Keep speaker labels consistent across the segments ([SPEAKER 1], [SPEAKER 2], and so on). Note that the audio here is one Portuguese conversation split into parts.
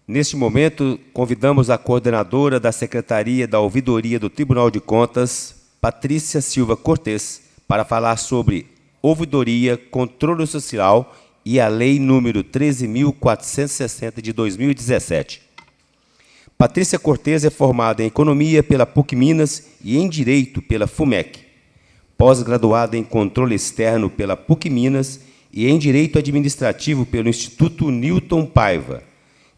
[SPEAKER 1] Neste momento, convidamos a coordenadora da Secretaria da Ouvidoria do Tribunal de Contas, Patrícia Silva Cortes, para falar sobre ouvidoria, controle social e a Lei número 13.460 de 2017. Patrícia Cortes é formada em Economia pela PUC Minas e em Direito pela FUMEC. Pós-graduada em Controle Externo pela PUC Minas e em Direito Administrativo pelo Instituto Newton Paiva.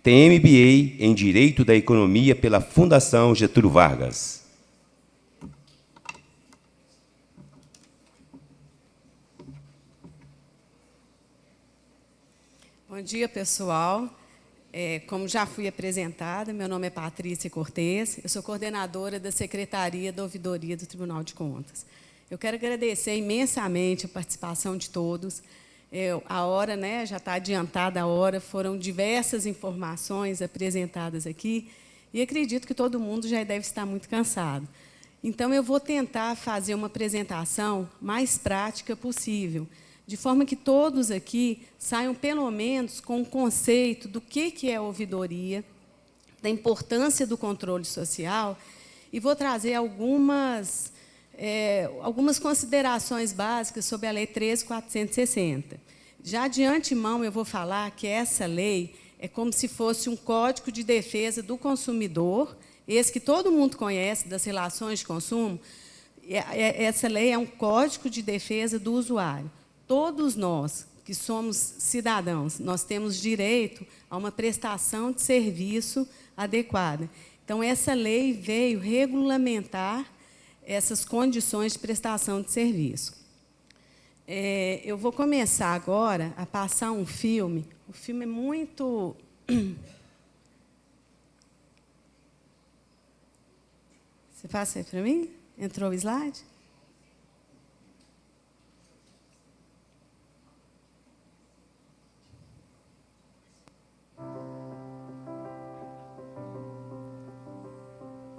[SPEAKER 1] Tem MBA em Direito da Economia pela Fundação Getúlio Vargas.
[SPEAKER 2] Bom dia, pessoal. Como já fui apresentada, meu nome é Patrícia Cortes, eu sou coordenadora da Secretaria da Ouvidoria do Tribunal de Contas. Eu quero agradecer imensamente a participação de todos. A hora, né, já está adiantada a hora, foram diversas informações apresentadas aqui, e acredito que todo mundo já deve estar muito cansado. Então, eu vou tentar fazer uma apresentação mais prática possível, de forma que todos aqui saiam, pelo menos, com o conceito do que é ouvidoria, da importância do controle social, e vou trazer algumas considerações básicas sobre a Lei 13.460. Já de antemão, eu vou falar que essa lei é como se fosse um código de defesa do consumidor, esse que todo mundo conhece, das relações de consumo. Essa lei é um código de defesa do usuário. Todos nós, que somos cidadãos, nós temos direito a uma prestação de serviço adequada. Então, essa lei veio regulamentar essas condições de prestação de serviço. Eu vou começar agora a passar um filme. O filme é muito... Você passa aí para mim? Entrou o slide?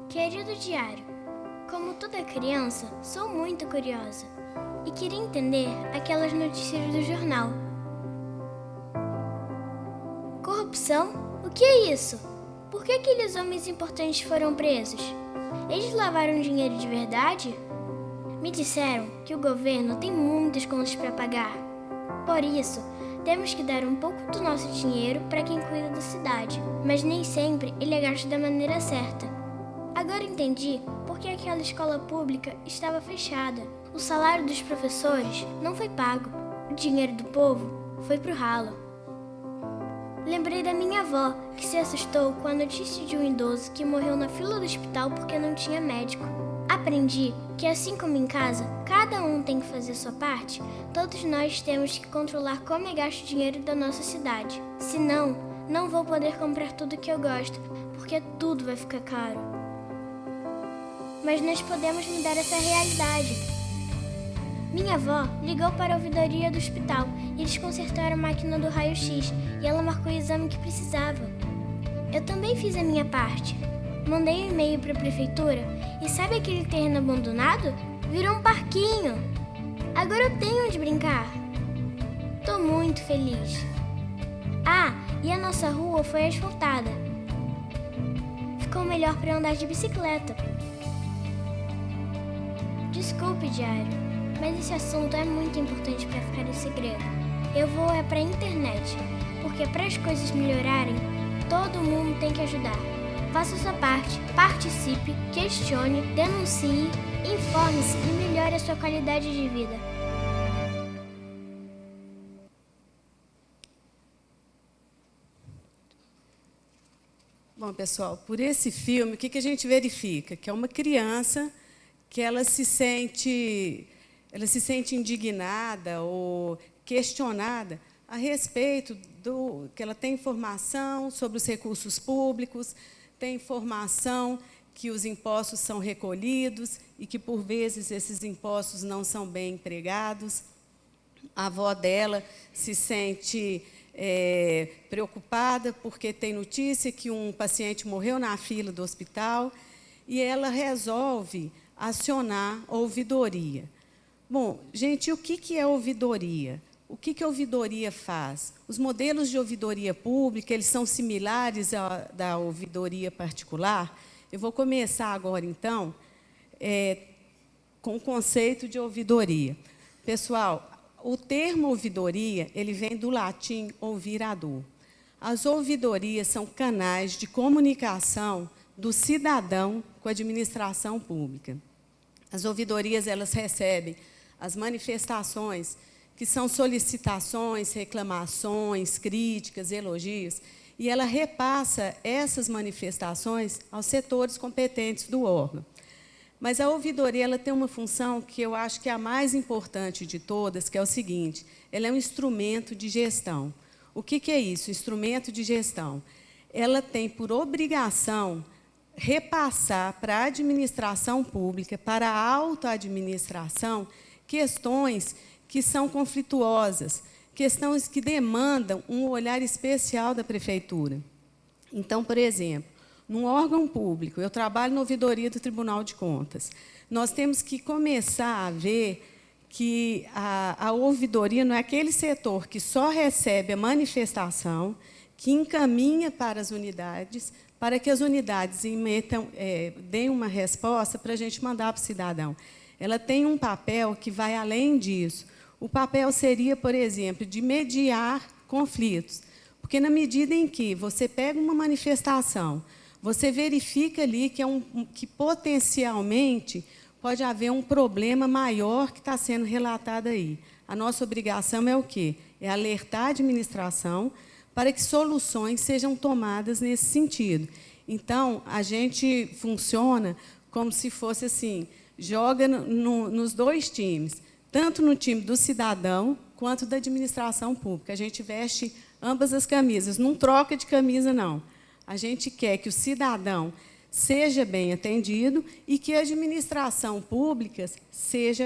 [SPEAKER 3] Querido diário, como toda criança, sou muito curiosa e queria entender aquelas notícias do jornal. Corrupção? O que é isso? Por que aqueles homens importantes foram presos? Eles lavaram dinheiro de verdade? Me disseram que o governo tem muitas contas para pagar. Por isso, temos que dar um pouco do nosso dinheiro para quem cuida da cidade, mas nem sempre ele é gasto da maneira certa. Agora entendi por que aquela escola pública estava fechada. O salário dos professores não foi pago. O dinheiro do povo foi pro ralo. Lembrei da minha avó, que se assustou com a notícia de um idoso que morreu na fila do hospital porque não tinha médico. Aprendi que, assim como em casa, cada um tem que fazer sua parte, todos nós temos que controlar como é gasto o dinheiro da nossa cidade. Senão, não vou poder comprar tudo que eu gosto, porque tudo vai ficar caro. Mas nós podemos mudar essa realidade. Minha avó ligou para a ouvidoria do hospital e eles consertaram a máquina do raio-x e ela marcou o exame que precisava. Eu também fiz a minha parte. Mandei um e-mail para a prefeitura e sabe aquele terreno abandonado? Virou um parquinho. Agora eu tenho onde brincar. Tô muito feliz. Ah, e a nossa rua foi asfaltada. Ficou melhor para andar de bicicleta. Desculpe, diário, mas esse assunto é muito importante para ficar em segredo. Eu vou para a internet, porque para as coisas melhorarem, todo mundo tem que ajudar. Faça sua parte, participe, questione, denuncie, informe-se e melhore a sua qualidade de vida.
[SPEAKER 2] Bom, pessoal, por esse filme, o que a gente verifica? Que é uma criança que ela se sente indignada ou questionada a respeito do que ela tem informação sobre os recursos públicos, tem informação que os impostos são recolhidos e que, por vezes, esses impostos não são bem empregados. A avó dela se sente preocupada porque tem notícia que um paciente morreu na fila do hospital e ela resolve acionar a ouvidoria. Bom, gente, o que é ouvidoria? O que a ouvidoria faz? Os modelos de ouvidoria pública, eles são similares da ouvidoria particular. Eu vou começar agora, então, com o conceito de ouvidoria. Pessoal, o termo ouvidoria, ele vem do latim ouvirador. As ouvidorias são canais de comunicação do cidadão com a administração pública. As ouvidorias, elas recebem as manifestações, que são solicitações, reclamações, críticas, elogios, e ela repassa essas manifestações aos setores competentes do órgão. Mas a ouvidoria, ela tem uma função que eu acho que é a mais importante de todas, que é o seguinte: ela é um instrumento de gestão. O que é isso? Instrumento de gestão. Ela tem por obrigação repassar para a administração pública, para a autoadministração, questões que são conflituosas, questões que demandam um olhar especial da prefeitura. Então, por exemplo, num órgão público, eu trabalho na ouvidoria do Tribunal de Contas, nós temos que começar a ver que a ouvidoria não é aquele setor que só recebe a manifestação, que encaminha para as unidades, para que as unidades deem uma resposta para a gente mandar para o cidadão. Ela tem um papel que vai além disso. O papel seria, por exemplo, de mediar conflitos, porque na medida em que você pega uma manifestação, você verifica ali que potencialmente pode haver um problema maior que está sendo relatado aí. A nossa obrigação é o quê? É alertar a administração para que soluções sejam tomadas nesse sentido. Então, a gente funciona como se fosse assim, joga nos dois times, tanto no time do cidadão quanto da administração pública. A gente veste ambas as camisas, não troca de camisa, não. A gente quer que o cidadão seja bem atendido e que a administração pública seja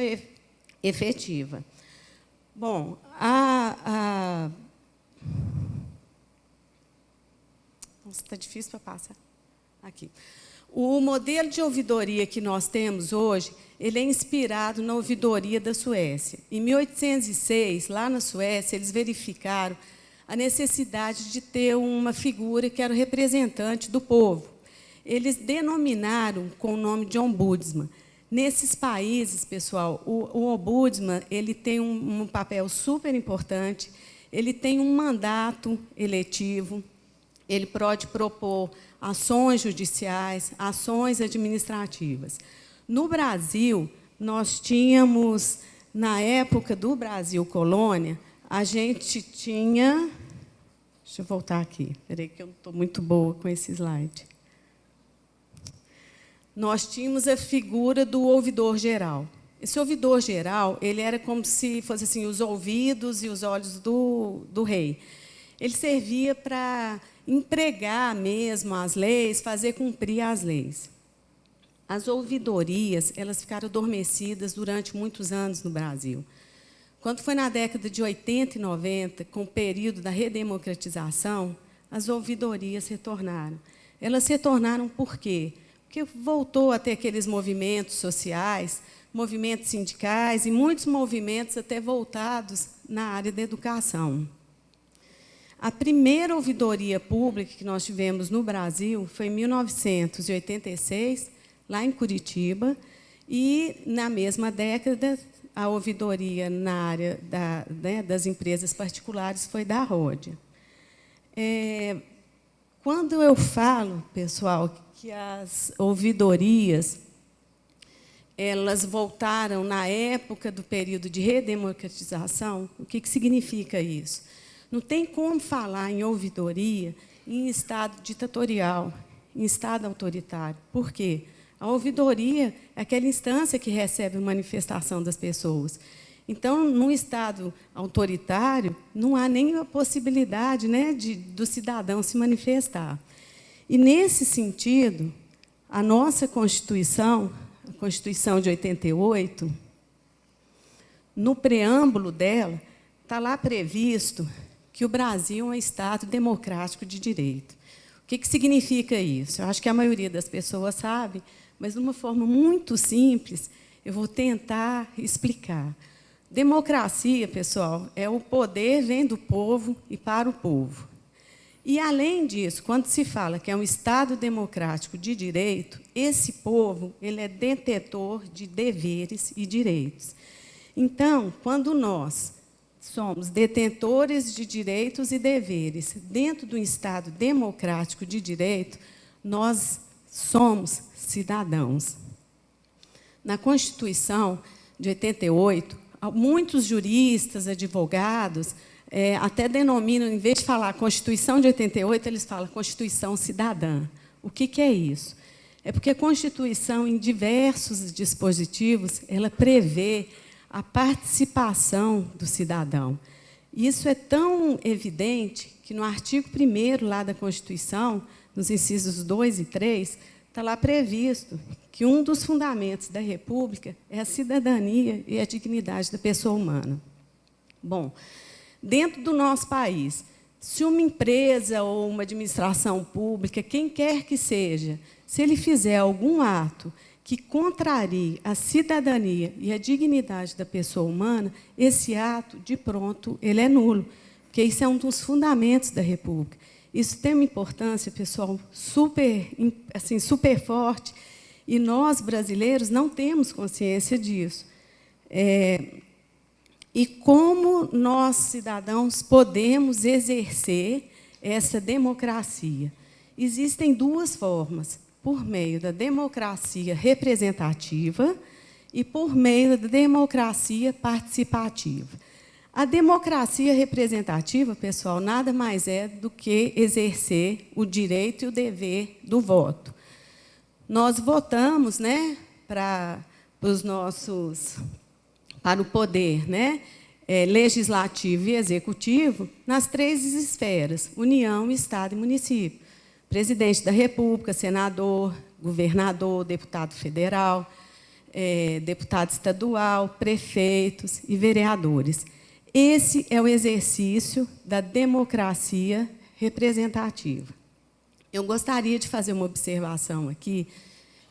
[SPEAKER 2] efetiva. Bom, Nossa, está difícil para passar. Aqui. O modelo de ouvidoria que nós temos hoje, ele é inspirado na ouvidoria da Suécia. Em 1806, lá na Suécia, eles verificaram a necessidade de ter uma figura que era o representante do povo. Eles denominaram com o nome de ombudsman. Nesses países, pessoal, o ombudsman ele tem um papel super importante, ele tem um mandato eletivo, ele pode propor ações judiciais, ações administrativas. No Brasil, nós tínhamos, na época do Brasil Colônia, a gente tinha... Deixa eu voltar aqui, espera aí que eu não estou muito boa com esse slide. Nós tínhamos a figura do ouvidor geral. Esse ouvidor geral, ele era como se fosse assim, os ouvidos e os olhos do rei. Ele servia para empregar mesmo as leis, fazer cumprir as leis. As ouvidorias, elas ficaram adormecidas durante muitos anos no Brasil. Quando foi na década de 80 e 90, com o período da redemocratização, as ouvidorias retornaram. Elas retornaram por quê? Porque voltou a ter aqueles movimentos sociais, movimentos sindicais e muitos movimentos até voltados na área da educação. A primeira ouvidoria pública que nós tivemos no Brasil foi em 1986, lá em Curitiba, e, na mesma década, a ouvidoria na área das empresas particulares foi da Ródia. Quando eu falo, pessoal, que as ouvidorias elas voltaram na época do período de redemocratização, o que significa isso? Não tem como falar em ouvidoria em estado ditatorial, em estado autoritário. Por quê? A ouvidoria é aquela instância que recebe a manifestação das pessoas. Então, num estado autoritário, não há nem a possibilidade, né, do cidadão se manifestar. E, nesse sentido, a nossa Constituição, a Constituição de 88, no preâmbulo dela, está lá previsto que o Brasil é um Estado democrático de direito. O que significa isso? Eu acho que a maioria das pessoas sabe, mas, de uma forma muito simples, eu vou tentar explicar. Democracia, pessoal, é o poder vem do povo e para o povo. E, além disso, quando se fala que é um Estado democrático de direito, esse povo ele é detentor de deveres e direitos. Então, quando nós somos detentores de direitos e deveres dentro do Estado democrático de direito, nós somos cidadãos. Na Constituição de 88, muitos juristas, advogados, até denominam, em vez de falar Constituição de 88, eles falam Constituição Cidadã. O que é isso? É porque a Constituição, em diversos dispositivos, ela prevê a participação do cidadão. Isso é tão evidente que, no artigo 1º lá da Constituição, nos incisos 2 e 3, está lá previsto que um dos fundamentos da República é a cidadania e a dignidade da pessoa humana. Bom, dentro do nosso país, se uma empresa ou uma administração pública, quem quer que seja, se ele fizer algum ato que contrarie a cidadania e a dignidade da pessoa humana, esse ato, de pronto, ele é nulo, porque isso é um dos fundamentos da República. Isso tem uma importância, pessoal, super forte, e nós, brasileiros, não temos consciência disso. E como nós, cidadãos, podemos exercer essa democracia? Existem duas formas, por meio da democracia representativa e por meio da democracia participativa. A democracia representativa, pessoal, nada mais é do que exercer o direito e o dever do voto. Nós votamos, né, para o poder, né, legislativo e executivo nas 3 esferas: União, Estado e município. Presidente da República, senador, governador, deputado federal, deputado estadual, prefeitos e vereadores. Esse é o exercício da democracia representativa. Eu gostaria de fazer uma observação aqui,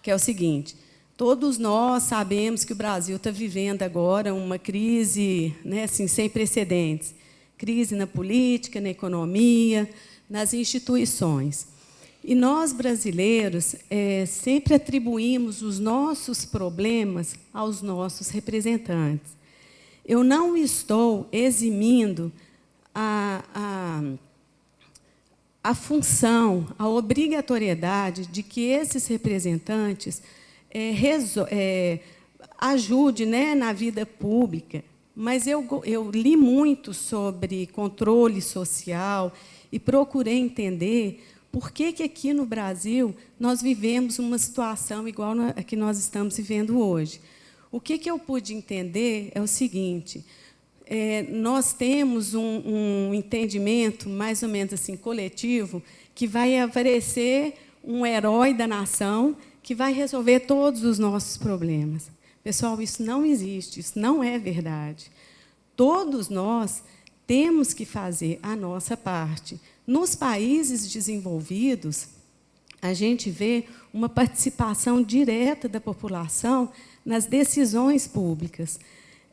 [SPEAKER 2] que é o seguinte: todos nós sabemos que o Brasil está vivendo agora uma crise, né, assim, sem precedentes. Crise na política, na economia, nas instituições. E nós, brasileiros, sempre atribuímos os nossos problemas aos nossos representantes. Eu não estou eximindo a função, a obrigatoriedade de que esses representantes ajudem, né, na vida pública, mas eu li muito sobre controle social e procurei entender por que aqui no Brasil nós vivemos uma situação igual a que nós estamos vivendo hoje. O que eu pude entender é o seguinte: nós temos um entendimento mais ou menos assim coletivo, que vai aparecer um herói da nação que vai resolver todos os nossos problemas. Pessoal, isso não existe, isso não é verdade. Todos nós temos que fazer a nossa parte. Nos países desenvolvidos, a gente vê uma participação direta da população nas decisões públicas.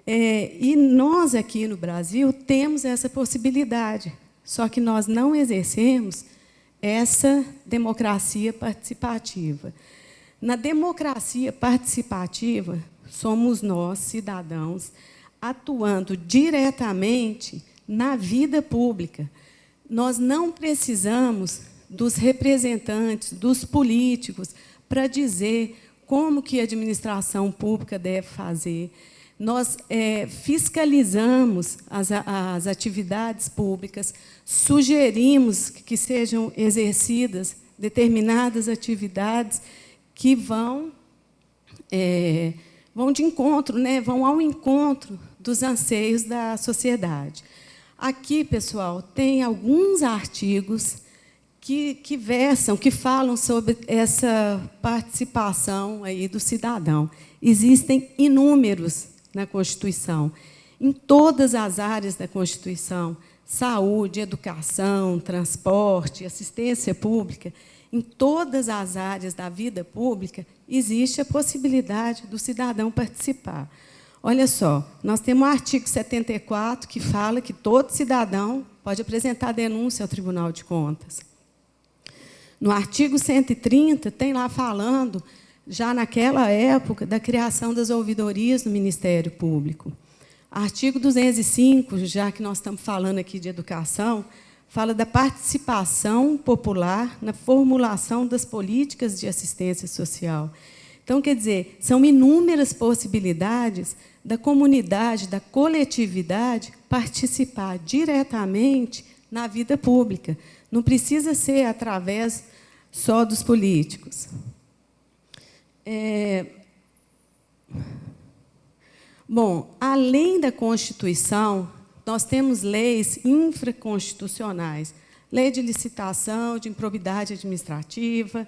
[SPEAKER 2] E nós, aqui no Brasil, temos essa possibilidade, só que nós não exercemos essa democracia participativa. Na democracia participativa, somos nós, cidadãos, atuando diretamente na vida pública. Nós não precisamos dos representantes, dos políticos, para dizer como que a administração pública deve fazer. Nós fiscalizamos as atividades públicas, sugerimos que sejam exercidas determinadas atividades que vão de encontro, né, vão ao encontro dos anseios da sociedade. Aqui, pessoal, tem alguns artigos que falam sobre essa participação aí do cidadão. Existem inúmeros na Constituição, em todas as áreas da Constituição: saúde, educação, transporte, assistência pública. Em todas as áreas da vida pública existe a possibilidade do cidadão participar. Olha só, nós temos o artigo 74, que fala que todo cidadão pode apresentar denúncia ao Tribunal de Contas. No artigo 130, tem lá falando, já naquela época, da criação das ouvidorias no Ministério Público. Artigo 205, já que nós estamos falando aqui de educação, fala da participação popular na formulação das políticas de assistência social. Então, quer dizer, são inúmeras possibilidades da comunidade, da coletividade, participar diretamente na vida pública. Não precisa ser através só dos políticos. Bom, além da Constituição, nós temos leis infraconstitucionais. Lei de licitação, de improbidade administrativa,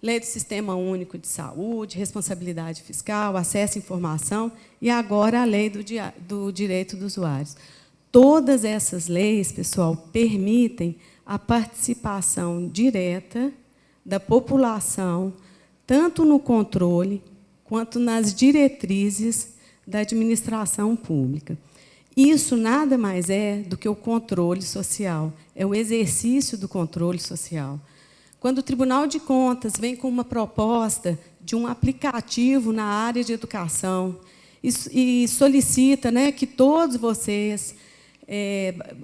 [SPEAKER 2] Lei do Sistema Único de Saúde, responsabilidade fiscal, acesso à informação e agora a Lei do Direito dos Usuários. Todas essas leis, pessoal, permitem a participação direta da população, tanto no controle quanto nas diretrizes da administração pública. Isso nada mais é do que o controle social, é o exercício do controle social. Quando o Tribunal de Contas vem com uma proposta de um aplicativo na área de educação e solicita, né, que todos vocês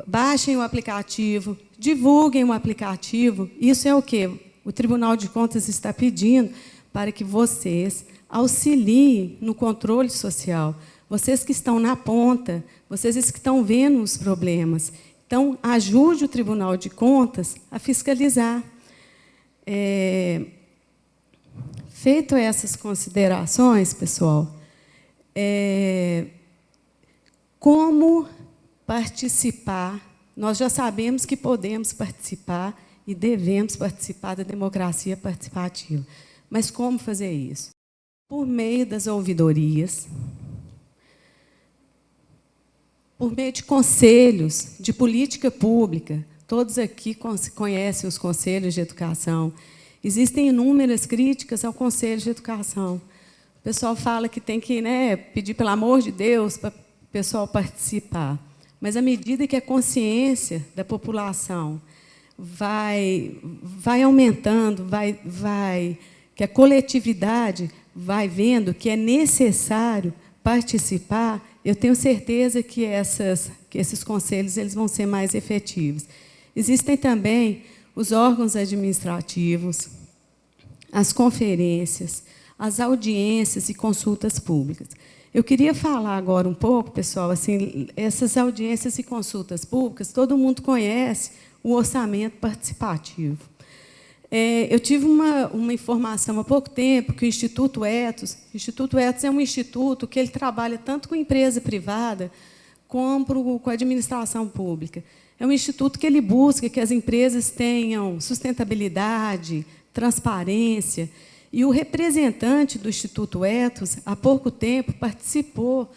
[SPEAKER 2] baixem o aplicativo, divulguem o aplicativo, isso é o quê? O Tribunal de Contas está pedindo para que vocês auxiliem no controle social. Vocês que estão na ponta, vocês que estão vendo os problemas. Então, ajude o Tribunal de Contas a fiscalizar. Feito essas considerações, pessoal, como participar? Nós já sabemos que podemos participar e devemos participar da democracia participativa. Mas como fazer isso? Por meio das ouvidorias, por meio de conselhos de política pública. Todos aqui conhecem os conselhos de educação. Existem inúmeras críticas ao Conselho de Educação. O pessoal fala que tem que, né, pedir, pelo amor de Deus, para o pessoal participar. Mas, à medida que a consciência da população vai aumentando, que a coletividade vai vendo que é necessário participar, eu tenho certeza que esses conselhos eles vão ser mais efetivos. Existem também os órgãos administrativos, as conferências, as audiências e consultas públicas. Eu queria falar agora um pouco, pessoal, assim, essas audiências e consultas públicas, todo mundo conhece o orçamento participativo. Eu tive uma informação há pouco tempo que o Instituto Ethos é um instituto que ele trabalha tanto com empresa privada como com a administração pública. É um instituto que ele busca que as empresas tenham sustentabilidade, transparência. E o representante do Instituto Ethos, há pouco tempo, participou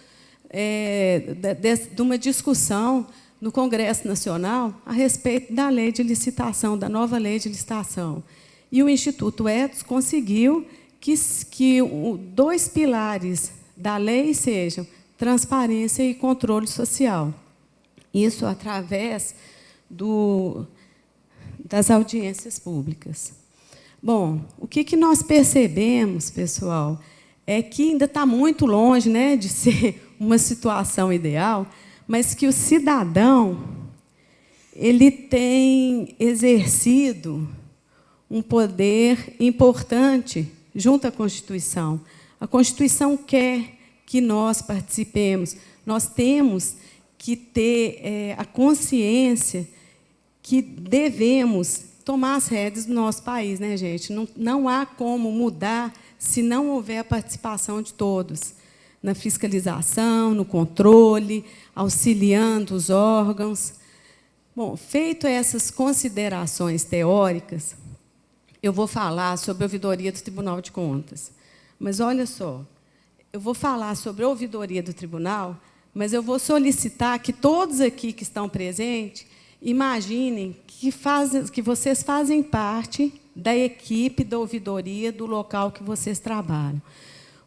[SPEAKER 2] de uma discussão no Congresso Nacional a respeito da lei de licitação, da nova lei de licitação. E o Instituto Ethos conseguiu que dois pilares da lei sejam transparência e controle social. Isso através das audiências públicas. Bom, o que nós percebemos, pessoal, é que ainda está muito longe, né, de ser uma situação ideal, mas que o cidadão ele tem exercido um poder importante junto à Constituição. A Constituição quer que nós participemos. Nós temos que ter a consciência que devemos tomar as rédeas do nosso país, né, gente? Não há como mudar se não houver a participação de todos na fiscalização, no controle, auxiliando os órgãos. Bom, feito essas considerações teóricas, eu vou falar sobre a ouvidoria do Tribunal de Contas. Mas, olha só, eu vou falar sobre a ouvidoria do Tribunal, mas eu vou solicitar que todos aqui que estão presentes imaginem que vocês fazem parte da equipe da ouvidoria do local que vocês trabalham.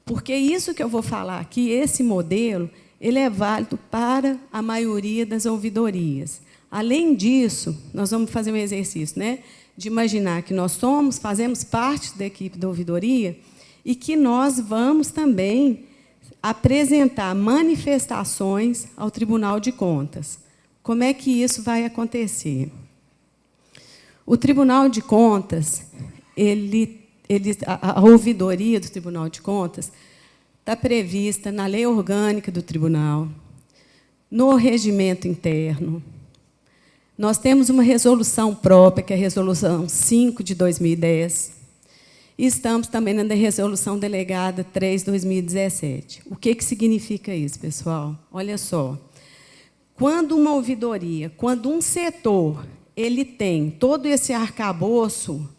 [SPEAKER 2] Porque isso que eu vou falar aqui, esse modelo, ele é válido para a maioria das ouvidorias. Além disso, nós vamos fazer um exercício, né, de imaginar que nós fazemos parte da equipe da ouvidoria e que nós vamos também apresentar manifestações ao Tribunal de Contas. Como é que isso vai acontecer? O Tribunal de Contas, a ouvidoria do Tribunal de Contas está prevista na lei orgânica do tribunal, no regimento interno. Nós temos uma resolução própria, que é a Resolução 5 de 2010, e estamos também na Resolução Delegada 3 de 2017. O que significa isso, pessoal? Olha só. Quando uma ouvidoria, quando um setor ele tem todo esse arcabouço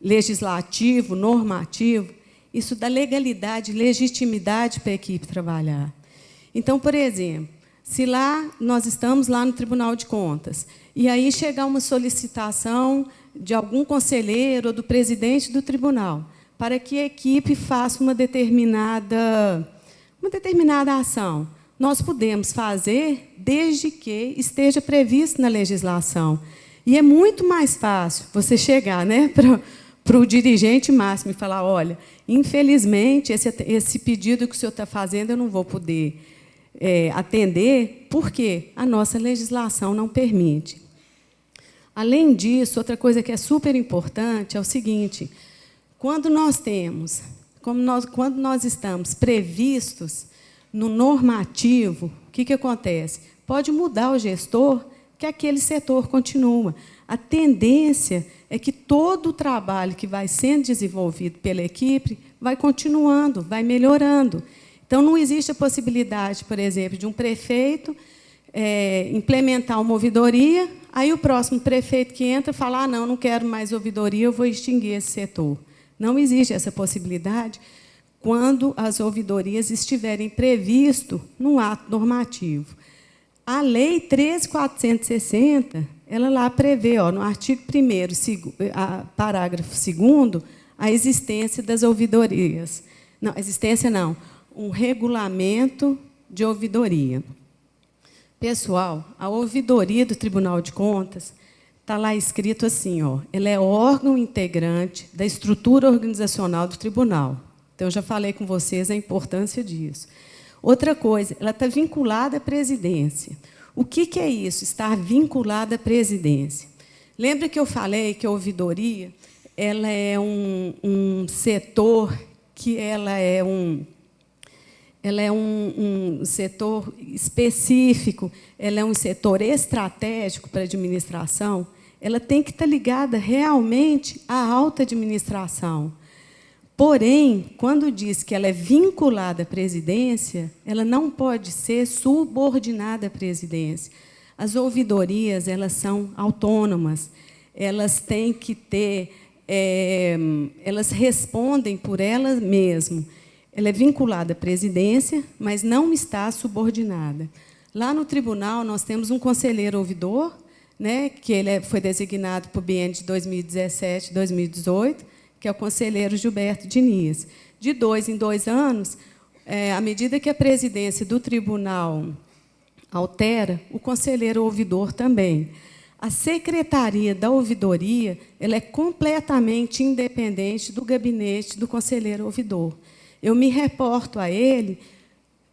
[SPEAKER 2] legislativo, normativo, isso dá legalidade, legitimidade para a equipe trabalhar. Então, por exemplo, se nós estamos lá no Tribunal de Contas, e aí chegar uma solicitação de algum conselheiro ou do presidente do tribunal para que a equipe faça uma determinada ação, nós podemos fazer desde que esteja previsto na legislação. E é muito mais fácil você chegar, né, para o dirigente máximo e falar, olha, infelizmente, esse pedido que o senhor está fazendo eu não vou poder atender, porque a nossa legislação não permite. Além disso, outra coisa que é super importante é o seguinte, quando nós estamos previstos no normativo, o que acontece? Pode mudar o gestor, que aquele setor continua. A tendência é que todo o trabalho que vai sendo desenvolvido pela equipe vai continuando, vai melhorando. Então, não existe a possibilidade, por exemplo, de um prefeito implementar uma ouvidoria, aí o próximo prefeito que entra fala, não quero mais ouvidoria, eu vou extinguir esse setor. Não existe essa possibilidade quando as ouvidorias estiverem previstas no ato normativo. A Lei 13.460, ela lá prevê, no artigo 1º, parágrafo 2º, a existência das ouvidorias. Não, existência não, um regulamento de ouvidoria. Pessoal, a ouvidoria do Tribunal de Contas está lá escrito assim, ela é órgão integrante da estrutura organizacional do tribunal. Então, eu já falei com vocês a importância disso. Outra coisa, ela está vinculada à presidência. O que é isso, estar vinculada à presidência? Lembra que eu falei que a ouvidoria ela é um setor que ela é um setor específico, ela é um setor estratégico para a administração, ela tem que estar ligada realmente à alta administração. Porém, quando diz que ela é vinculada à presidência, ela não pode ser subordinada à presidência. As ouvidorias elas são autônomas, elas têm que ter, elas respondem por elas mesmas. Ela é vinculada à presidência, mas não está subordinada. Lá no tribunal, nós temos um conselheiro ouvidor, né, que ele foi designado para o biênio de 2017 e 2018, que é o conselheiro Gilberto Diniz. De 2 em 2 anos, à medida que a presidência do tribunal altera, o conselheiro ouvidor também. A secretaria da ouvidoria ela é completamente independente do gabinete do conselheiro ouvidor. Eu me reporto a ele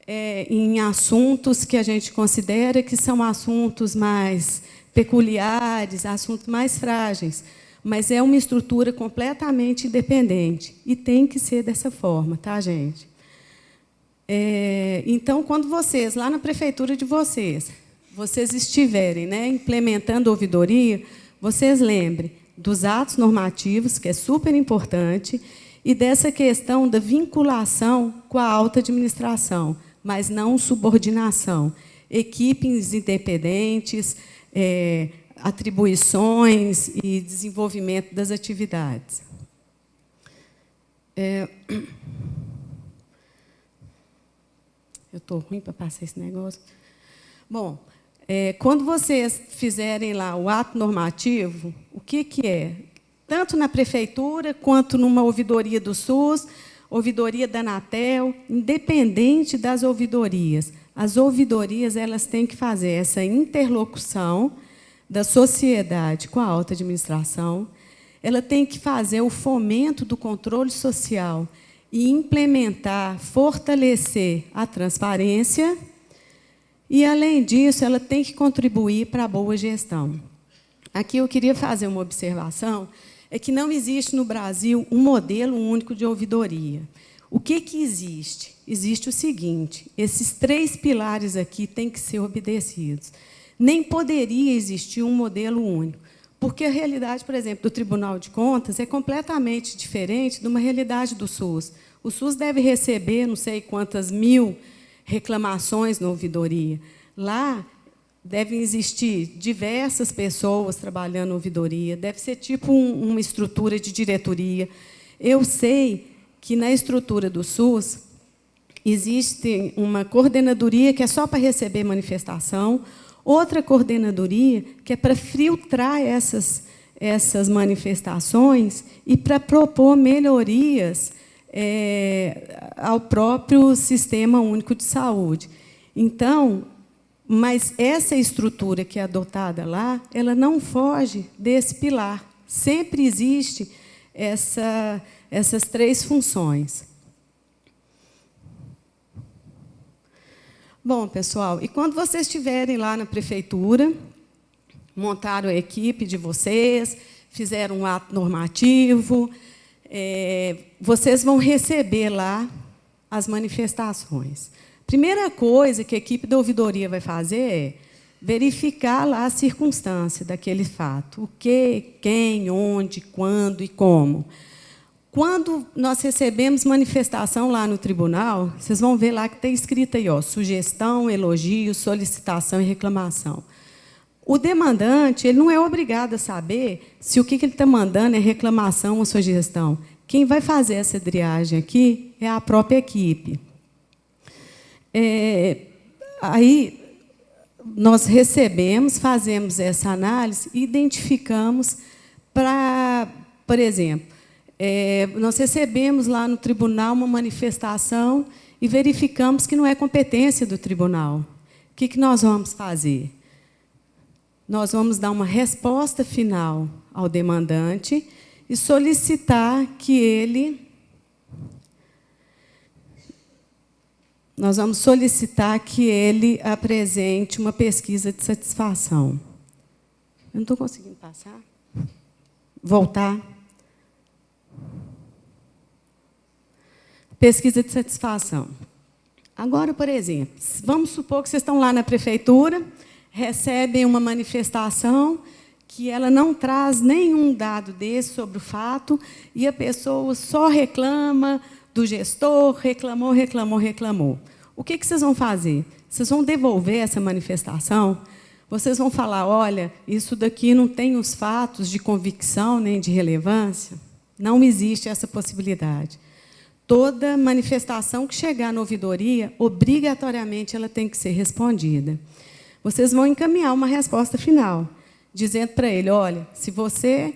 [SPEAKER 2] em assuntos que a gente considera que são assuntos mais peculiares, assuntos mais frágeis, mas é uma estrutura completamente independente e tem que ser dessa forma, tá, gente? Então, quando vocês, lá na prefeitura de vocês estiverem, né, implementando a ouvidoria, vocês lembrem dos atos normativos, que é super importante, e dessa questão da vinculação com a alta administração, mas não subordinação. Equipes independentes, atribuições e desenvolvimento das atividades. Eu estou ruim para passar esse negócio. Bom, quando vocês fizerem lá o ato normativo, o que é? Tanto na prefeitura quanto numa ouvidoria do SUS ouvidoria da Anatel, independente das ouvidorias. As ouvidorias elas têm que fazer essa interlocução da sociedade com a alta administração, ela tem que fazer o fomento do controle social e implementar, fortalecer a transparência, e, além disso, ela tem que contribuir para a boa gestão. Aqui eu queria fazer uma observação, é que não existe no Brasil um modelo único de ouvidoria. O que existe? Existe o seguinte, esses 3 pilares aqui têm que ser obedecidos. Nem poderia existir um modelo único, porque a realidade, por exemplo, do Tribunal de Contas é completamente diferente de uma realidade do SUS. O SUS deve receber não sei quantas mil reclamações na ouvidoria. Lá devem existir diversas pessoas trabalhando na ouvidoria, deve ser tipo uma estrutura de diretoria. Eu sei que, na estrutura do SUS, existe uma coordenadoria que é só para receber manifestação, outra coordenadoria que é para filtrar essas manifestações e para propor melhorias ao próprio Sistema Único de Saúde. Então, mas essa estrutura que é adotada lá, ela não foge desse pilar. Sempre existe essas 3 funções. Bom, pessoal, e quando vocês estiverem lá na prefeitura, montaram a equipe de vocês, fizeram um ato normativo, vocês vão receber lá as manifestações. Primeira coisa que a equipe da ouvidoria vai fazer é verificar lá a circunstância daquele fato. O que, quem, onde, quando e como. Quando nós recebemos manifestação lá no tribunal, vocês vão ver lá que tem escrito aí, ó, sugestão, elogio, solicitação e reclamação. O demandante ele não é obrigado a saber se o que ele está mandando é reclamação ou sugestão. Quem vai fazer essa triagem aqui é a própria equipe. Aí nós recebemos, fazemos essa análise e identificamos por exemplo, nós recebemos lá no tribunal uma manifestação e verificamos que não é competência do tribunal. O que nós vamos fazer? Nós vamos dar uma resposta final ao demandante e solicitar que ele... Nós vamos solicitar que ele apresente uma pesquisa de satisfação. Eu não estou conseguindo passar. Voltar. Pesquisa de satisfação. Agora, por exemplo, vamos supor que vocês estão lá na prefeitura, recebem uma manifestação que ela não traz nenhum dado desse sobre o fato e a pessoa só reclama do gestor, reclamou. O que vocês vão fazer? Vocês vão devolver essa manifestação? Vocês vão falar, olha, isso daqui não tem os fatos de convicção nem de relevância? Não existe essa possibilidade. Toda manifestação que chegar na ouvidoria, obrigatoriamente ela tem que ser respondida. Vocês vão encaminhar uma resposta final, dizendo para ele, olha, se você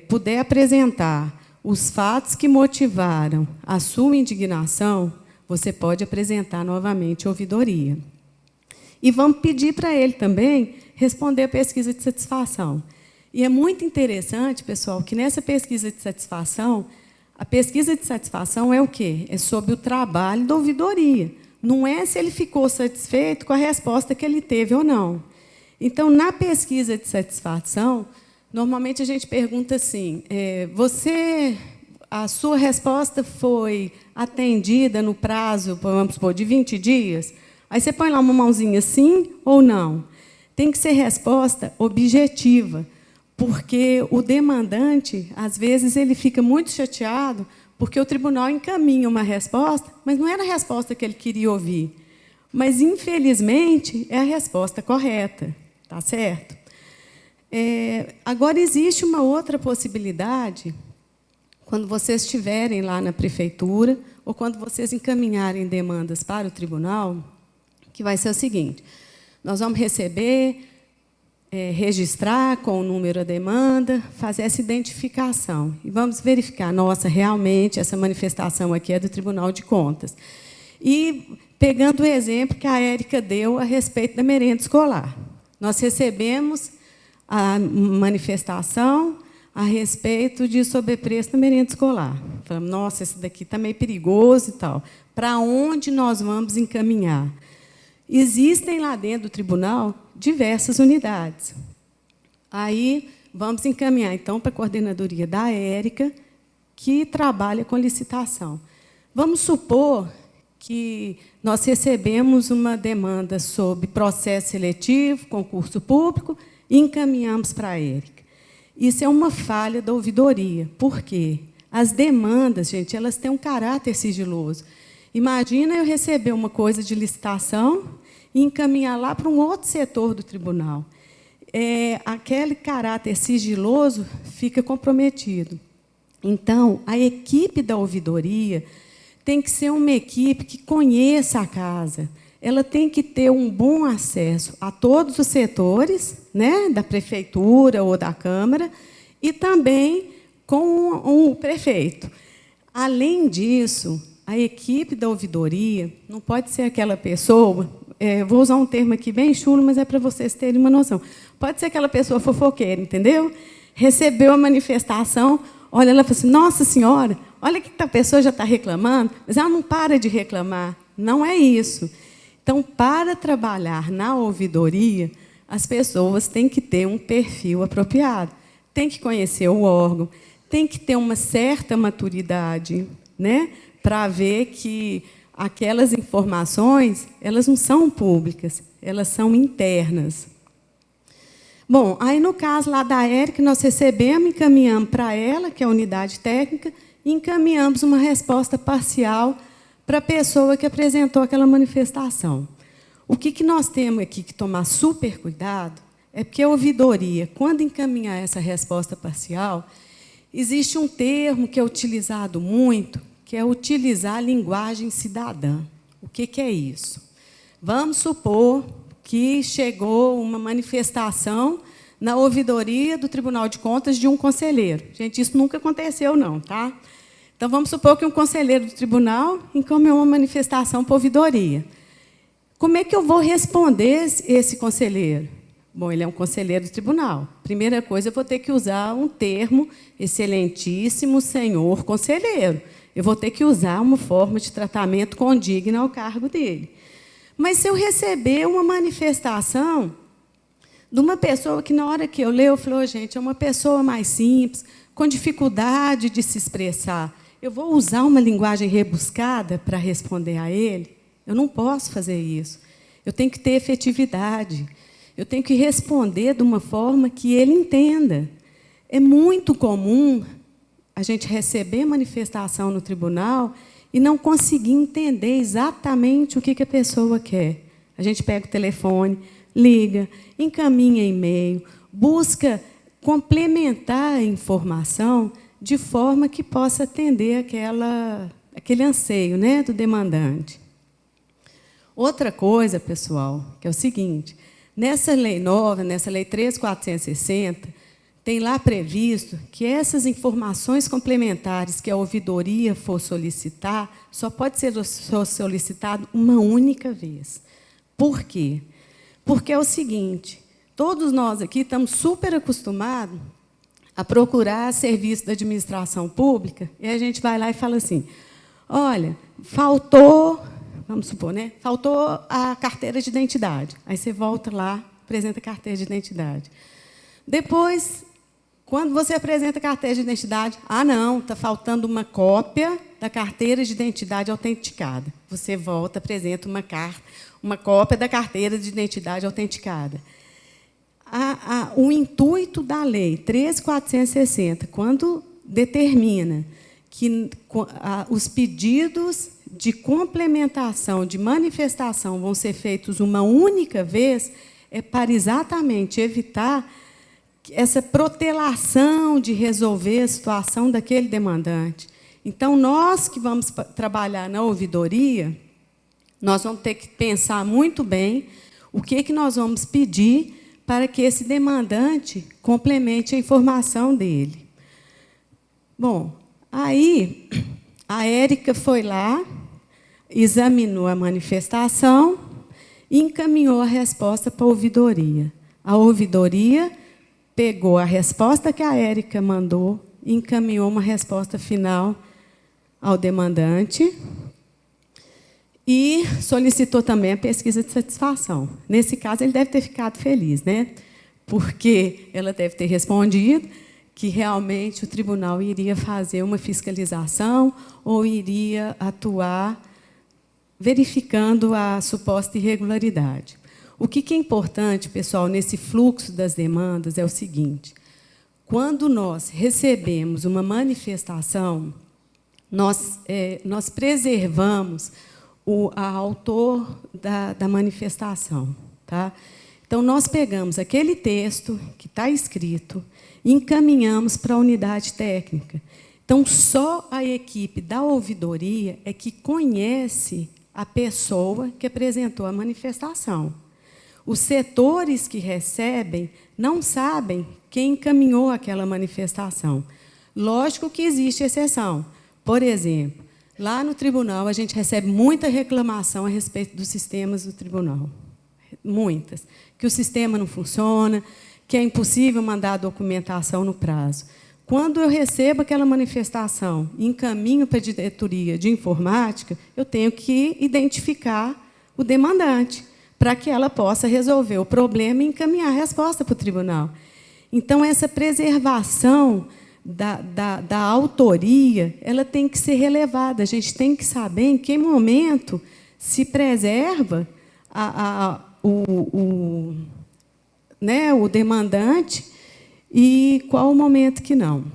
[SPEAKER 2] puder apresentar os fatos que motivaram a sua indignação, você pode apresentar novamente a ouvidoria. E vamos pedir para ele também responder a pesquisa de satisfação. E é muito interessante, pessoal, que nessa pesquisa de satisfação, a pesquisa de satisfação é o quê? É sobre o trabalho da ouvidoria. Não é se ele ficou satisfeito com a resposta que ele teve ou não. Então, na pesquisa de satisfação, normalmente a gente pergunta assim, a sua resposta foi atendida no prazo, vamos supor, de 20 dias? Aí você põe lá uma mãozinha sim ou não. Tem que ser resposta objetiva, porque o demandante, às vezes, ele fica muito chateado porque o tribunal encaminha uma resposta, mas não era a resposta que ele queria ouvir. Mas, infelizmente, é a resposta correta. Tá certo? Agora, existe uma outra possibilidade, quando vocês estiverem lá na prefeitura, ou quando vocês encaminharem demandas para o tribunal, que vai ser o seguinte, nós vamos receber registrar com o número a demanda, fazer essa identificação. E vamos verificar, nossa, realmente, essa manifestação aqui é do Tribunal de Contas. E, pegando o exemplo que a Érica deu a respeito da merenda escolar. Nós recebemos a manifestação a respeito de sobrepreço da merenda escolar. Falamos, nossa, esse daqui está meio perigoso e tal. Para onde nós vamos encaminhar? Existem lá dentro do tribunal diversas unidades. Aí vamos encaminhar, então, para a coordenadoria da Érica, que trabalha com licitação. Vamos supor que nós recebemos uma demanda sobre processo seletivo, concurso público, e encaminhamos para a Érica. Isso é uma falha da ouvidoria. Por quê? As demandas, gente, elas têm um caráter sigiloso. Imagina eu receber uma coisa de licitação e encaminhar lá para um outro setor do tribunal. Aquele caráter sigiloso fica comprometido. Então, a equipe da ouvidoria tem que ser uma equipe que conheça a casa. Ela tem que ter um bom acesso a todos os setores, né, da prefeitura ou da Câmara, e também com o prefeito. Além disso, a equipe da ouvidoria não pode ser aquela pessoa, vou usar um termo aqui bem chulo, mas é para vocês terem uma noção. Pode ser aquela pessoa fofoqueira, entendeu? Recebeu a manifestação, olha, ela fala assim, nossa senhora, olha que a pessoa já está reclamando, mas ela não para de reclamar. Não é isso. Então, para trabalhar na ouvidoria, as pessoas têm que ter um perfil apropriado, têm que conhecer o órgão, têm que ter uma certa maturidade, né, para ver que aquelas informações elas não são públicas, elas são internas. Bom, aí, no caso lá da Érica, nós recebemos, encaminhamos para ela, que é a unidade técnica, e encaminhamos uma resposta parcial para a pessoa que apresentou aquela manifestação. O que nós temos aqui que tomar super cuidado é porque a ouvidoria, quando encaminhar essa resposta parcial, existe um termo que é utilizado muito, que é utilizar a linguagem cidadã. O que é isso? Vamos supor que chegou uma manifestação na ouvidoria do Tribunal de Contas de um conselheiro. Gente, isso nunca aconteceu, não, tá? Então, vamos supor que um conselheiro do tribunal encaminhou uma manifestação para a ouvidoria. Como é que eu vou responder esse conselheiro? Bom, ele é um conselheiro do tribunal. Primeira coisa, eu vou ter que usar um termo, excelentíssimo senhor conselheiro. Eu vou ter que usar uma forma de tratamento condigna ao cargo dele. Mas, se eu receber uma manifestação de uma pessoa que, na hora que eu leio, eu falo, gente, é uma pessoa mais simples, com dificuldade de se expressar, eu vou usar uma linguagem rebuscada para responder a ele? Eu não posso fazer isso. Eu tenho que ter efetividade. Eu tenho que responder de uma forma que ele entenda. É muito comum a gente receber manifestação no tribunal e não conseguir entender exatamente o que a pessoa quer. A gente pega o telefone, liga, encaminha e-mail, busca complementar a informação de forma que possa atender aquele anseio, né, do demandante. Outra coisa, pessoal, que é o seguinte, nessa lei nova, nessa lei 3.460, tem lá previsto que essas informações complementares que a ouvidoria for solicitar, só pode ser solicitado uma única vez. Por quê? Porque é o seguinte, todos nós aqui estamos super acostumados a procurar serviço da administração pública, e a gente vai lá e fala assim, olha, faltou, vamos supor, né? Faltou a carteira de identidade. Aí você volta lá, apresenta a carteira de identidade. Depois, quando você apresenta a carteira de identidade, não, está faltando uma cópia da carteira de identidade autenticada. Você volta, apresenta uma cópia da carteira de identidade autenticada. O intuito da lei 13.460, quando determina que os pedidos de complementação, de manifestação, vão ser feitos uma única vez, é para exatamente evitar essa protelação de resolver a situação daquele demandante. Então, nós que vamos trabalhar na ouvidoria, nós vamos ter que pensar muito bem o que nós vamos pedir para que esse demandante complemente a informação dele. Bom, aí a Érica foi lá, examinou a manifestação e encaminhou a resposta para a ouvidoria. A ouvidoria pegou a resposta que a Érica mandou e encaminhou uma resposta final ao demandante e solicitou também a pesquisa de satisfação. Nesse caso, ele deve ter ficado feliz, né? Porque ela deve ter respondido que realmente o tribunal iria fazer uma fiscalização ou iria atuar verificando a suposta irregularidade. O que é importante, pessoal, nesse fluxo das demandas é o seguinte: quando nós recebemos uma manifestação, nós preservamos o autor da manifestação. Tá? Então, nós pegamos aquele texto que está escrito e encaminhamos para a unidade técnica. Então, só a equipe da ouvidoria é que conhece a pessoa que apresentou a manifestação. Os setores que recebem não sabem quem encaminhou aquela manifestação. Lógico que existe exceção. Por exemplo, lá no tribunal, a gente recebe muita reclamação a respeito dos sistemas do tribunal. Muitas. Que o sistema não funciona, que é impossível mandar a documentação no prazo. Quando eu recebo aquela manifestação e encaminho para a diretoria de informática, eu tenho que identificar o demandante, para que ela possa resolver o problema e encaminhar a resposta para o tribunal. Então, essa preservação da autoria, ela tem que ser relevada. A gente tem que saber em que momento se preserva o demandante e qual o momento que não.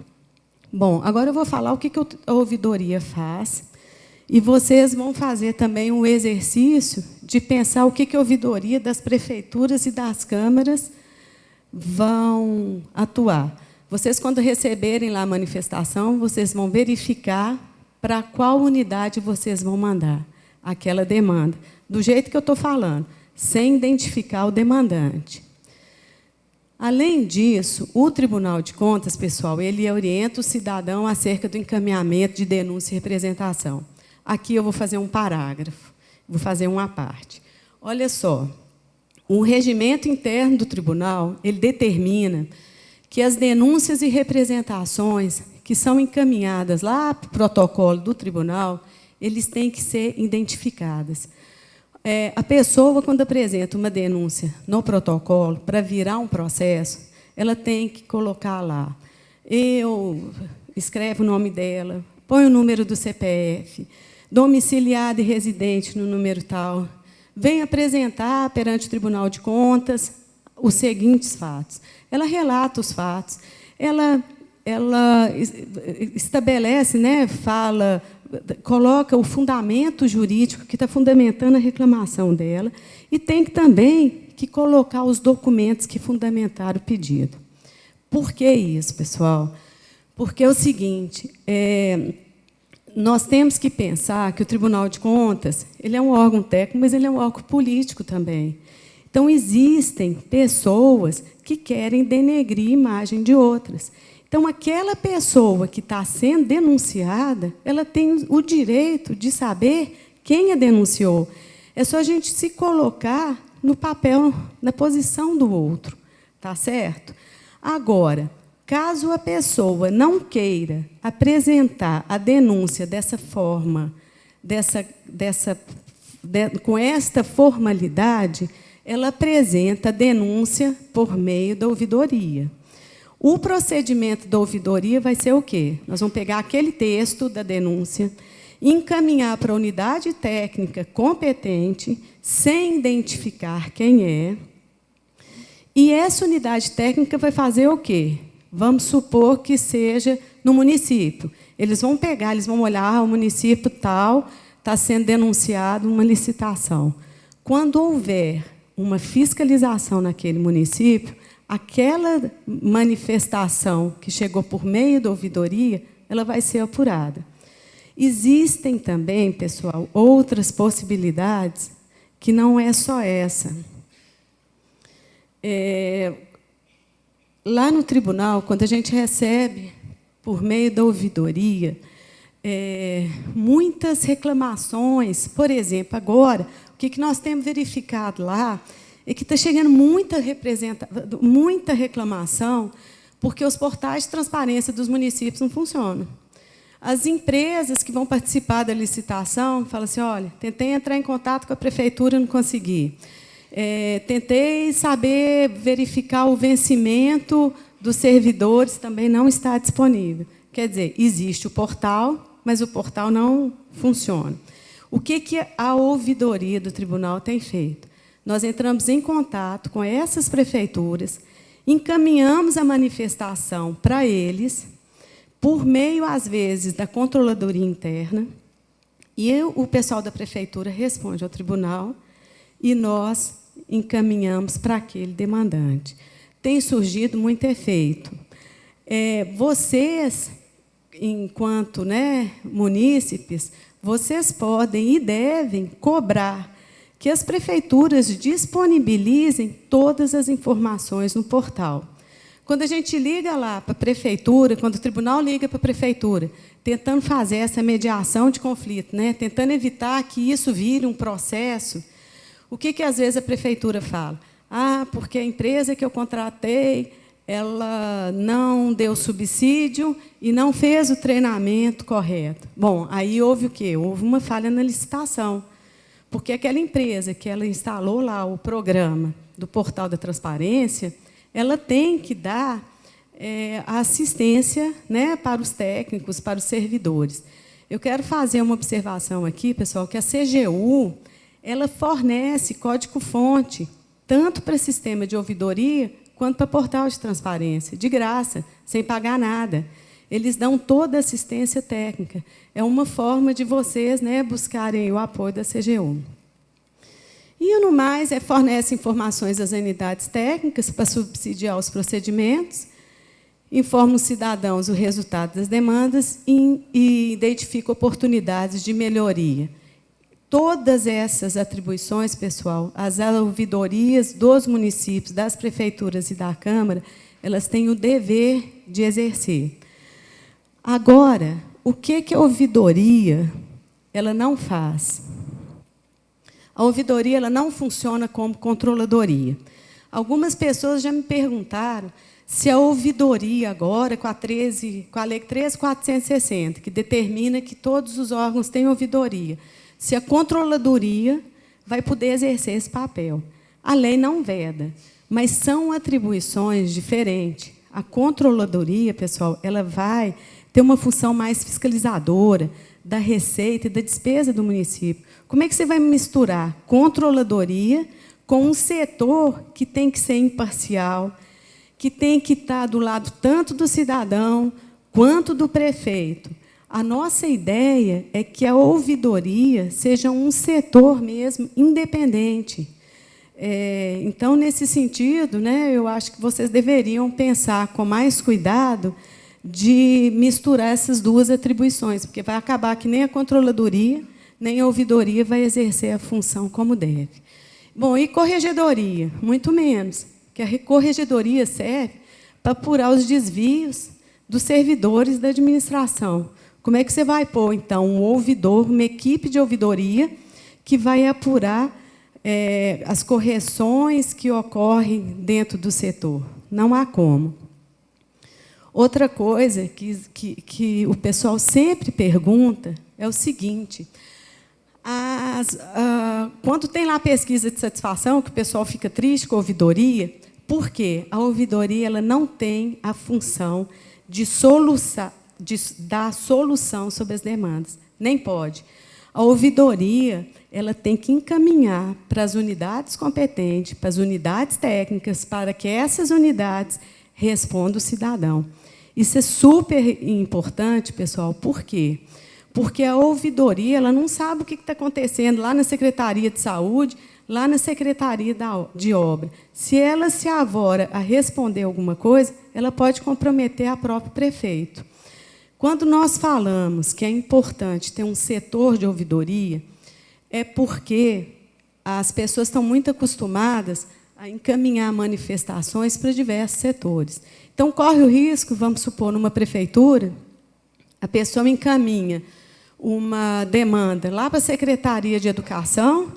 [SPEAKER 2] Bom, agora eu vou falar o que a ouvidoria faz, e vocês vão fazer também um exercício de pensar o que a ouvidoria das prefeituras e das câmaras vão atuar. Vocês, quando receberem lá a manifestação, vocês vão verificar para qual unidade vocês vão mandar aquela demanda, do jeito que eu estou falando, sem identificar o demandante. Além disso, o Tribunal de Contas, pessoal, ele orienta o cidadão acerca do encaminhamento de denúncia e representação. Aqui eu vou fazer um parágrafo, vou fazer uma parte. Olha só, o regimento interno do tribunal, ele determina que as denúncias e representações que são encaminhadas lá para o protocolo do tribunal, eles têm que ser identificadas. A pessoa, quando apresenta uma denúncia no protocolo, para virar um processo, ela tem que colocar lá, escreve o nome dela, põe o número do CPF, domiciliada e residente no número tal, vem apresentar perante o Tribunal de Contas os seguintes fatos. Ela relata os fatos, ela estabelece, né, fala, coloca o fundamento jurídico que está fundamentando a reclamação dela, e tem também que colocar os documentos que fundamentaram o pedido. Por que isso, pessoal? Porque é o seguinte, nós temos que pensar que o Tribunal de Contas, ele é um órgão técnico, mas ele é um órgão político também. Então, existem pessoas que querem denegrir a imagem de outras. Então, aquela pessoa que está sendo denunciada, ela tem o direito de saber quem a denunciou. É só a gente se colocar no papel, na posição do outro. Tá certo? Agora, caso a pessoa não queira apresentar a denúncia dessa forma, com esta formalidade, ela apresenta a denúncia por meio da ouvidoria. O procedimento da ouvidoria vai ser o quê? Nós vamos pegar aquele texto da denúncia, encaminhar para a unidade técnica competente, sem identificar quem é, e essa unidade técnica vai fazer o quê? Vamos supor que seja no município. Eles vão pegar, eles vão olhar, o município tal está sendo denunciado uma licitação. Quando houver uma fiscalização naquele município, aquela manifestação que chegou por meio da ouvidoria, ela vai ser apurada. Existem também, pessoal, outras possibilidades que não é só essa. Lá no tribunal, quando a gente recebe, por meio da ouvidoria, muitas reclamações, por exemplo, agora, o que nós temos verificado lá é que está chegando muita reclamação porque os portais de transparência dos municípios não funcionam. As empresas que vão participar da licitação falam assim, olha, tentei entrar em contato com a prefeitura, não consegui. Tentei saber verificar o vencimento dos servidores, também não está disponível. Quer dizer, existe o portal, mas o portal não funciona. O que a ouvidoria do tribunal tem feito? Nós entramos em contato com essas prefeituras, encaminhamos a manifestação para eles, por meio, às vezes, da controladoria interna, e o pessoal da prefeitura responde ao tribunal, e nós encaminhamos para aquele demandante. Tem surgido muito efeito. Vocês, enquanto munícipes, vocês podem e devem cobrar que as prefeituras disponibilizem todas as informações no portal. Quando a gente liga lá para a prefeitura, quando o tribunal liga para a prefeitura, tentando fazer essa mediação de conflito, tentando evitar que isso vire um processo, o que às vezes a prefeitura fala? Porque a empresa que eu contratei, ela não deu subsídio e não fez o treinamento correto. Bom, aí houve o quê? Houve uma falha na licitação, porque aquela empresa que ela instalou lá o programa do Portal da Transparência, ela tem que dar a assistência para os técnicos, para os servidores. Eu quero fazer uma observação aqui, pessoal, que a CGU ela fornece código-fonte tanto para sistema de ouvidoria quanto para portal de transparência, de graça, sem pagar nada. Eles dão toda a assistência técnica. É uma forma de vocês buscarem o apoio da CGU. E, no mais, fornece informações às unidades técnicas para subsidiar os procedimentos, informa os cidadãos o resultado das demandas e identifica oportunidades de melhoria. Todas essas atribuições, pessoal, as ouvidorias dos municípios, das prefeituras e da Câmara, elas têm o dever de exercer. Agora, o que a ouvidoria ela não faz? A ouvidoria ela não funciona como controladoria. Algumas pessoas já me perguntaram se a ouvidoria agora, com a Lei 13.460, que determina que todos os órgãos têm ouvidoria, se a controladoria vai poder exercer esse papel. A lei não veda, mas são atribuições diferentes. A controladoria, pessoal, ela vai ter uma função mais fiscalizadora da receita e da despesa do município. Como é que você vai misturar controladoria com um setor que tem que ser imparcial, que tem que estar do lado tanto do cidadão quanto do prefeito? A nossa ideia é que a ouvidoria seja um setor mesmo independente. Então, nesse sentido, eu acho que vocês deveriam pensar com mais cuidado de misturar essas duas atribuições, porque vai acabar que nem a controladoria, nem a ouvidoria vai exercer a função como deve. Bom, e corregedoria? Muito menos, porque a corregedoria serve para apurar os desvios dos servidores da administração. Como é que você vai pôr, então, um ouvidor, uma equipe de ouvidoria, que vai apurar as correções que ocorrem dentro do setor? Não há como. Outra coisa que o pessoal sempre pergunta é o seguinte: quando tem lá a pesquisa de satisfação, que o pessoal fica triste com a ouvidoria, por quê? A ouvidoria ela não tem a função de dar solução sobre as demandas. Nem pode. A ouvidoria ela tem que encaminhar para as unidades competentes, para as unidades técnicas, para que essas unidades respondam o cidadão. Isso é super importante, pessoal. Por quê? Porque a ouvidoria ela não sabe o que está acontecendo lá na Secretaria de Saúde, lá na Secretaria de Obra. Se ela se avora a responder alguma coisa, ela pode comprometer a próprio prefeito. Quando nós falamos que é importante ter um setor de ouvidoria, é porque as pessoas estão muito acostumadas a encaminhar manifestações para diversos setores. Então, corre o risco, vamos supor, numa prefeitura, a pessoa encaminha uma demanda lá para a Secretaria de Educação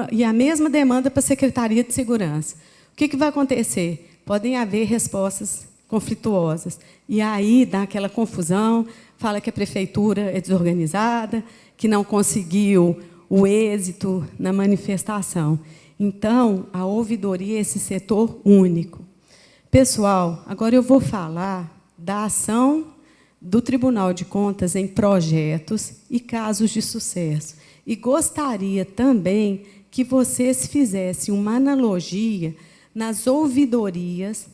[SPEAKER 2] e a mesma demanda para a Secretaria de Segurança. O que vai acontecer? Podem haver respostas conflituosas. E aí dá aquela confusão, fala que a prefeitura é desorganizada, que não conseguiu o êxito na manifestação. Então, a ouvidoria é esse setor único. Pessoal, agora eu vou falar da ação do Tribunal de Contas em projetos e casos de sucesso. E gostaria também que vocês fizessem uma analogia nas ouvidorias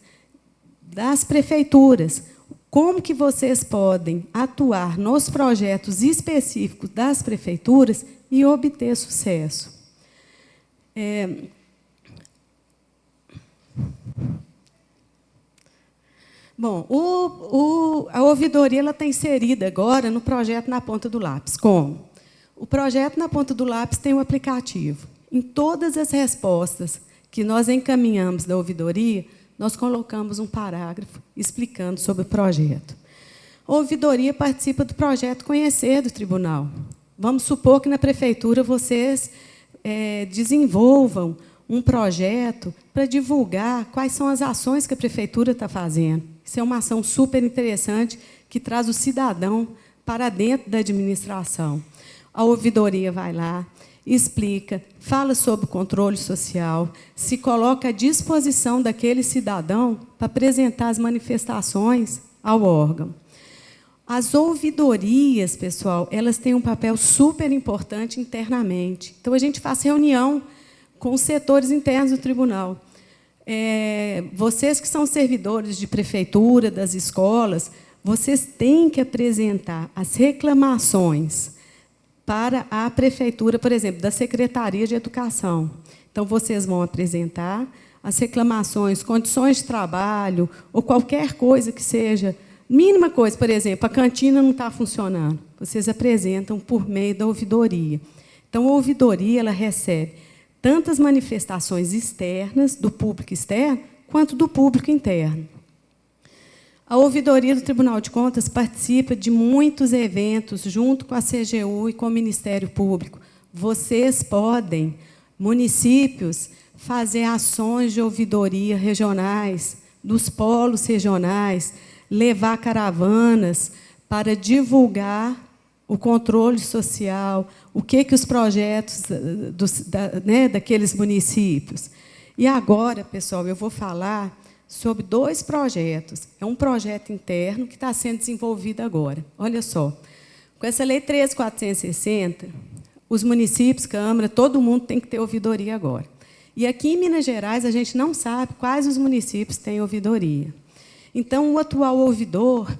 [SPEAKER 2] das prefeituras. Como que vocês podem atuar nos projetos específicos das prefeituras e obter sucesso? Bom, a ouvidoria ela está inserida agora no projeto Na Ponta do Lápis. Como? O projeto Na Ponta do Lápis tem um aplicativo. Em todas as respostas que nós encaminhamos da ouvidoria, nós colocamos um parágrafo explicando sobre o projeto. A ouvidoria participa do projeto Conhecer do Tribunal. Vamos supor que na prefeitura vocês desenvolvam um projeto para divulgar quais são as ações que a prefeitura está fazendo. Isso é uma ação super interessante que traz o cidadão para dentro da administração. A ouvidoria vai lá, explica, fala sobre o controle social, se coloca à disposição daquele cidadão para apresentar as manifestações ao órgão. As ouvidorias, pessoal, elas têm um papel super importante internamente. Então, a gente faz reunião com os setores internos do tribunal. Vocês que são servidores de prefeitura, das escolas, vocês têm que apresentar as reclamações para a prefeitura, por exemplo, da Secretaria de Educação. Então, vocês vão apresentar as reclamações, condições de trabalho, ou qualquer coisa que seja, mínima coisa, por exemplo, a cantina não está funcionando. Vocês apresentam por meio da ouvidoria. Então, a ouvidoria ela recebe tantas manifestações externas, do público externo, quanto do público interno. A ouvidoria do Tribunal de Contas participa de muitos eventos, junto com a CGU e com o Ministério Público. Vocês podem, municípios, fazer ações de ouvidoria regionais, dos polos regionais, levar caravanas para divulgar o controle social, o que os projetos daqueles municípios. E agora, pessoal, eu vou falar sobre 2 projetos. É um projeto interno que está sendo desenvolvido agora. Olha só, com essa Lei 13.460, os municípios, Câmara, todo mundo tem que ter ouvidoria agora. E aqui em Minas Gerais, a gente não sabe quais os municípios têm ouvidoria. Então, o atual ouvidor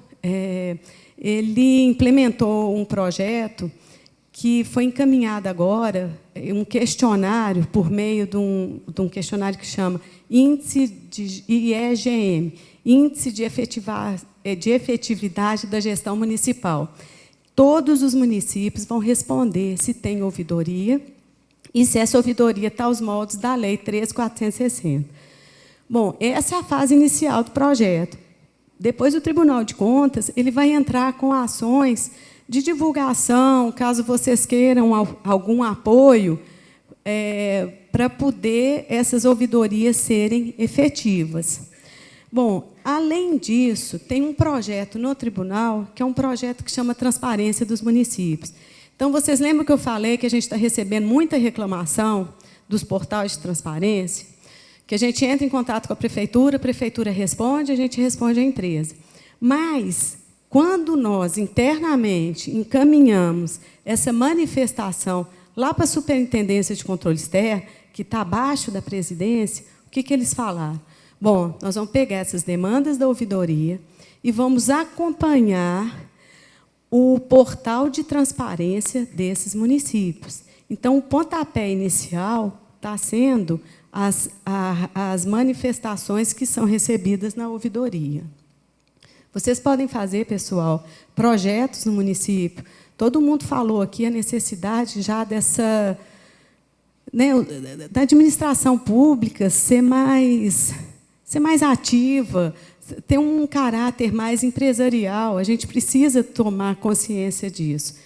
[SPEAKER 2] ele implementou um projeto que foi encaminhado agora, um questionário, por meio de um questionário que chama Índice de IEGM, Índice de Efetividade da Gestão Municipal. Todos os municípios vão responder se tem ouvidoria e se essa ouvidoria está aos moldes da Lei 13.460. Bom, essa é a fase inicial do projeto. Depois, o Tribunal de Contas ele vai entrar com ações de divulgação, caso vocês queiram algum apoio, para poder essas ouvidorias serem efetivas. Bom, além disso, tem um projeto no tribunal, que é um projeto que chama Transparência dos Municípios. Então, vocês lembram que eu falei que a gente está recebendo muita reclamação dos portais de transparência? Que a gente entra em contato com a prefeitura responde, a gente responde à empresa. Mas, quando nós, internamente, encaminhamos essa manifestação lá para a Superintendência de Controle Externo, que está abaixo da presidência, o que eles falaram? Bom, nós vamos pegar essas demandas da ouvidoria e vamos acompanhar o portal de transparência desses municípios. Então, o pontapé inicial está sendo as manifestações que são recebidas na ouvidoria. Vocês podem fazer, pessoal, projetos no município. Todo mundo falou aqui a necessidade já né, da administração pública ser mais ativa, ter um caráter mais empresarial. A gente precisa tomar consciência disso.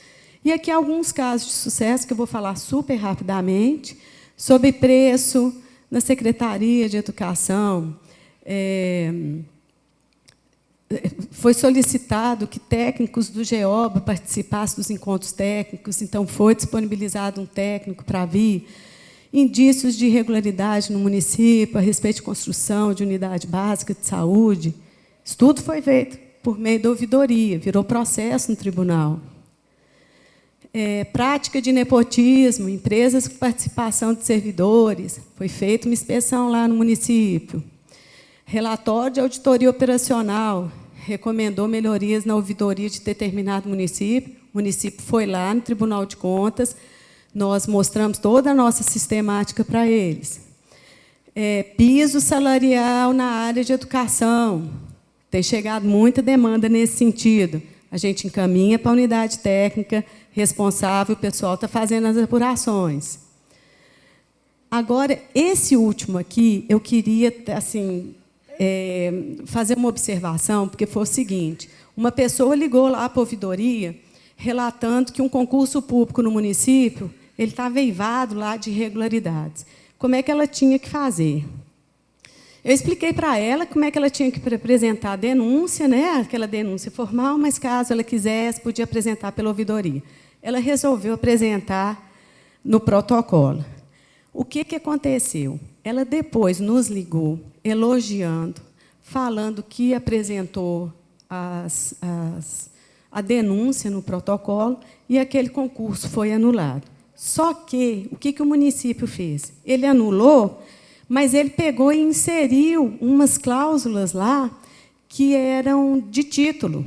[SPEAKER 2] E aqui alguns casos de sucesso que eu vou falar super rapidamente, sobre preço na Secretaria de Educação. Foi solicitado que técnicos do GEOBA participassem dos encontros técnicos, então foi disponibilizado um técnico para vir. Indícios de irregularidade no município a respeito de construção de unidade básica de saúde. Isso tudo foi feito por meio da ouvidoria, virou processo no tribunal. Prática de nepotismo, empresas com participação de servidores. Foi feita uma inspeção lá no município. Relatório de auditoria operacional recomendou melhorias na ouvidoria de determinado município. O município foi lá no Tribunal de Contas, nós mostramos toda a nossa sistemática para eles. Piso salarial na área de educação. Tem chegado muita demanda nesse sentido. A gente encaminha para a unidade técnica responsável, o pessoal está fazendo as apurações. Agora, esse último aqui, eu queria assim, fazer uma observação, porque foi o seguinte: uma pessoa ligou lá para a ouvidoria, relatando que um concurso público no município ele estava eivado lá de irregularidades. Como é que ela tinha que fazer? Eu expliquei para ela como é que ela tinha que apresentar a denúncia, né, aquela denúncia formal, mas, caso ela quisesse, podia apresentar pela ouvidoria. Ela resolveu apresentar no protocolo. O que aconteceu? Ela depois nos ligou, elogiando, falando que apresentou a denúncia no protocolo e aquele concurso foi anulado. Só que, o que o município fez? Ele anulou, mas ele pegou e inseriu umas cláusulas lá que eram de título.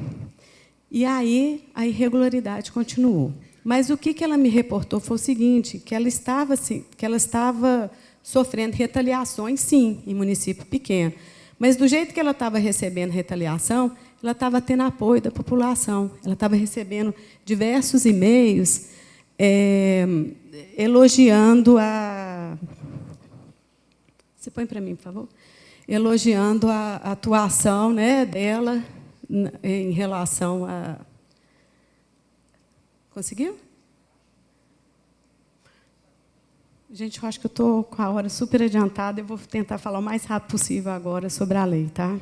[SPEAKER 2] E aí a irregularidade continuou. Mas o que ela me reportou foi o seguinte, que ela estava sofrendo retaliações, sim, em município pequeno. Mas, do jeito que ela estava recebendo retaliação, ela estava tendo apoio da população. Ela estava recebendo diversos e-mails elogiando a... Você põe para mim, por favor? Elogiando a atuação, né, dela em relação a... Conseguiu? Gente, eu acho que eu estou com a hora super adiantada. Eu vou tentar falar o mais rápido possível agora sobre a lei, tá?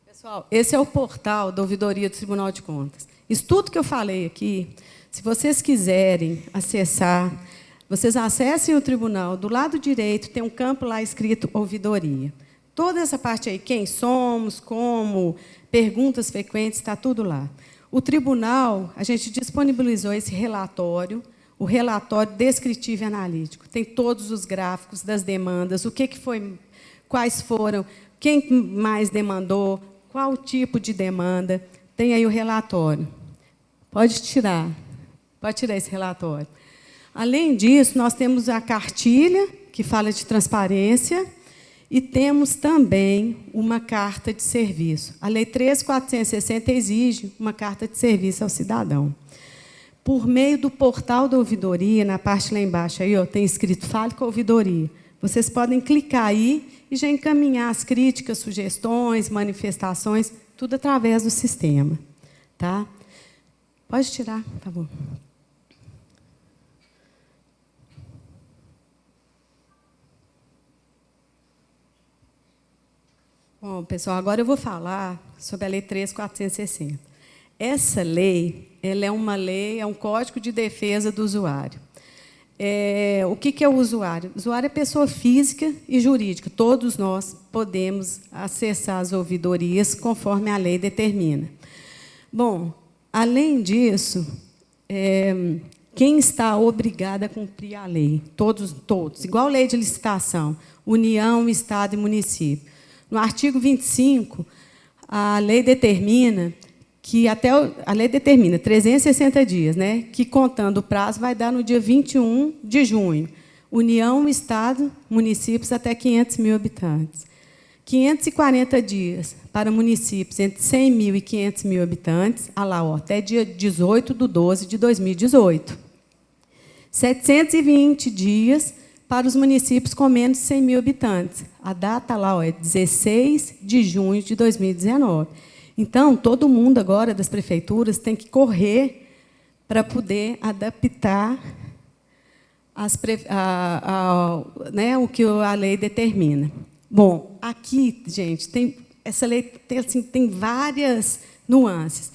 [SPEAKER 2] Pessoal, esse é o portal da ouvidoria do Tribunal de Contas. Isso tudo que eu falei aqui, se vocês quiserem acessar, vocês acessem o tribunal. Do lado direito tem um campo lá escrito ouvidoria. Toda essa parte aí, quem somos, como, perguntas frequentes, está tudo lá. O tribunal, a gente disponibilizou esse relatório, o relatório descritivo e analítico. Tem todos os gráficos das demandas, o que foi, quais foram, quem mais demandou, qual tipo de demanda. Tem aí o relatório. Pode tirar esse relatório. Além disso, nós temos a cartilha, que fala de transparência, e temos também uma carta de serviço. A Lei 13.460 exige uma carta de serviço ao cidadão. Por meio do portal da ouvidoria, na parte lá embaixo, aí, ó, tem escrito Fale com a Ouvidoria. Vocês podem clicar aí e já encaminhar as críticas, sugestões, manifestações, tudo através do sistema. Tá? Pode tirar, por favor. Bom, pessoal, agora eu vou falar sobre a Lei 13.460. Essa lei, ela é uma lei, é um código de defesa do usuário. O que é o usuário? O usuário é pessoa física e jurídica. Todos nós podemos acessar as ouvidorias conforme a lei determina. Bom, além disso, quem está obrigado a cumprir a lei? Todos, igual a lei de licitação, União, Estado e município. No artigo 25, a lei determina que a lei determina 360 dias, né, que, contando o prazo, vai dar no dia 21 de junho. União, Estado, municípios até 500 mil habitantes. 540 dias para municípios entre 100 mil e 500 mil habitantes, até dia 18/12/2018. 720 dias para os municípios com menos de 100 mil habitantes. A data é 16 de junho de 2019. Então, todo mundo agora das prefeituras tem que correr para poder adaptar o que a lei determina. Bom, aqui, gente, essa lei tem várias nuances.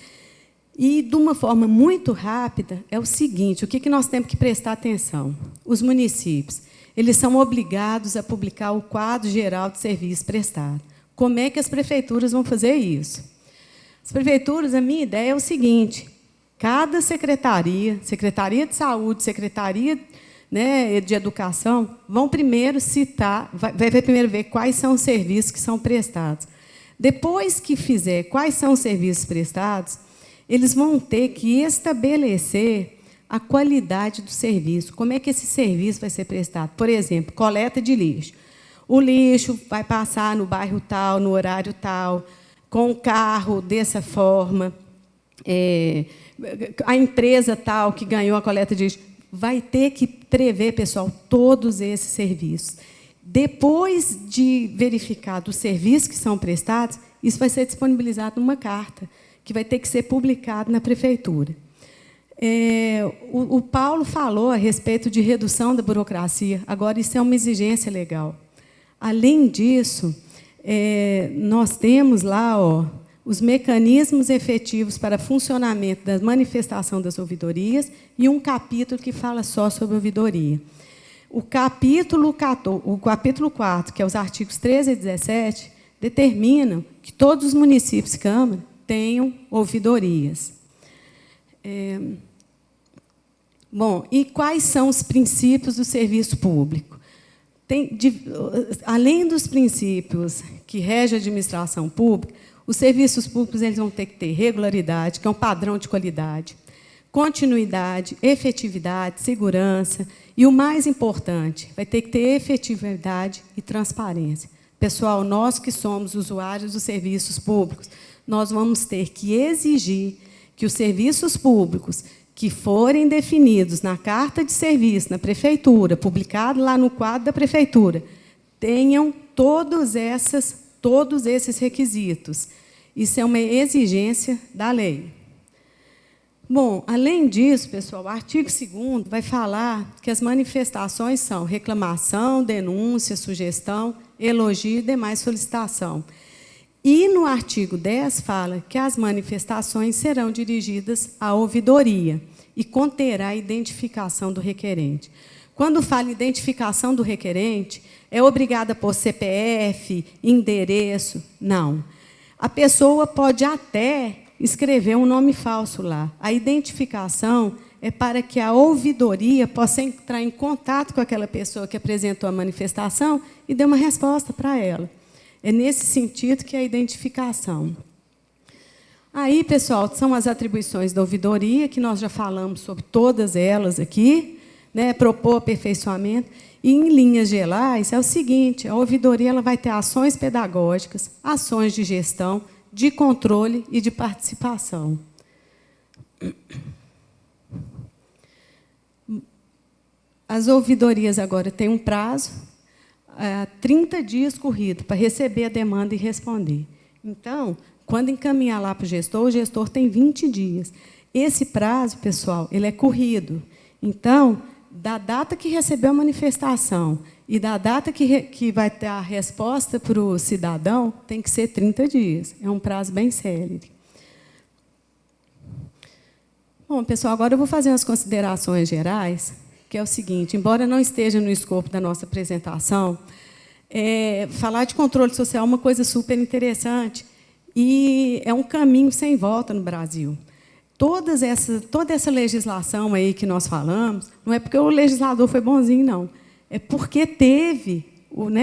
[SPEAKER 2] E, de uma forma muito rápida, é o seguinte, o que nós temos que prestar atenção? Os municípios, eles são obrigados a publicar o quadro geral de serviço prestado. Como é que as prefeituras vão fazer isso? As prefeituras, a minha ideia é o seguinte, cada secretaria de saúde, secretaria, né, de educação, vão primeiro citar, vai primeiro ver quais são os serviços que são prestados. Depois que fizer quais são os serviços prestados, eles vão ter que estabelecer a qualidade do serviço. Como é que esse serviço vai ser prestado? Por exemplo, coleta de lixo. O lixo vai passar no bairro tal, no horário tal, com o carro dessa forma. A empresa tal que ganhou a coleta de lixo vai ter que prever, pessoal, todos esses serviços. Depois de verificado os serviços que são prestados, isso vai ser disponibilizado numa carta, que vai ter que ser publicado na prefeitura. O Paulo falou a respeito de redução da burocracia. Agora, isso é uma exigência legal. Além disso, nós temos lá os mecanismos efetivos para funcionamento da manifestação das ouvidorias e um capítulo que fala só sobre ouvidoria. O capítulo 4, que é os artigos 13 e 17, determinam que todos os municípios e câmaras tenham ouvidorias. Bom, e quais são os princípios do serviço público? Além dos princípios que regem a administração pública, os serviços públicos eles vão ter que ter regularidade, que é um padrão de qualidade, continuidade, efetividade, segurança e, o mais importante, vai ter que ter efetividade e transparência. Pessoal, nós que somos usuários dos serviços públicos, nós vamos ter que exigir que os serviços públicos que forem definidos na carta de serviço, na prefeitura, publicado lá no quadro da prefeitura, tenham todos esses requisitos. Isso é uma exigência da lei. Bom, além disso, pessoal, o artigo 2º vai falar que as manifestações são reclamação, denúncia, sugestão, elogio e demais solicitação. E, no artigo 10, fala que as manifestações serão dirigidas à ouvidoria e conterá a identificação do requerente. Quando fala identificação do requerente, é obrigada por CPF, endereço? Não. A pessoa pode até escrever um nome falso lá. A identificação é para que a ouvidoria possa entrar em contato com aquela pessoa que apresentou a manifestação e dê uma resposta para ela. É nesse sentido que é a identificação. Aí, pessoal, são as atribuições da ouvidoria, que nós já falamos sobre todas elas aqui, né, propor aperfeiçoamento. E, em linhas gerais, é o seguinte, a ouvidoria ela vai ter ações pedagógicas, ações de gestão, de controle e de participação. As ouvidorias agora têm um prazo, 30 dias corrido, para receber a demanda e responder. Então, quando encaminhar lá para o gestor tem 20 dias. Esse prazo, pessoal, ele é corrido. Então, da data que recebeu a manifestação e da data que vai ter a resposta para o cidadão, tem que ser 30 dias. É um prazo bem célere. Bom, pessoal, agora eu vou fazer umas considerações gerais, que é o seguinte, embora não esteja no escopo da nossa apresentação, falar de controle social é uma coisa super interessante e é um caminho sem volta no Brasil. Toda essa legislação aí que nós falamos, não é porque o legislador foi bonzinho, não. É porque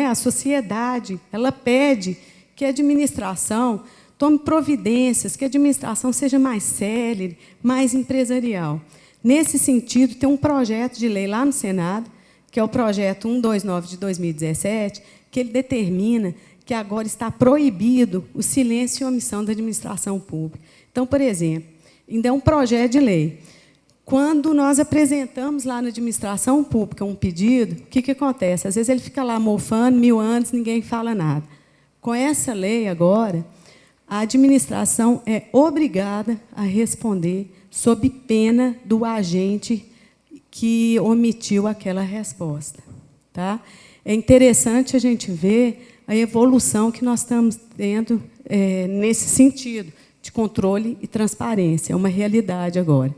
[SPEAKER 2] a sociedade, ela pede que a administração tome providências, que a administração seja mais célere, mais empresarial. Nesse sentido, tem um projeto de lei lá no Senado, que é o projeto 129 de 2017, que ele determina que agora está proibido o silêncio e omissão da administração pública. Então, por exemplo, ainda é um projeto de lei. Quando nós apresentamos lá na administração pública um pedido, o que acontece? Às vezes ele fica lá mofando 1000 anos, ninguém fala nada. Com essa lei agora, a administração é obrigada a responder sob pena do agente que omitiu aquela resposta. Tá? É interessante a gente ver a evolução que nós estamos tendo nesse sentido de controle e transparência. É uma realidade agora.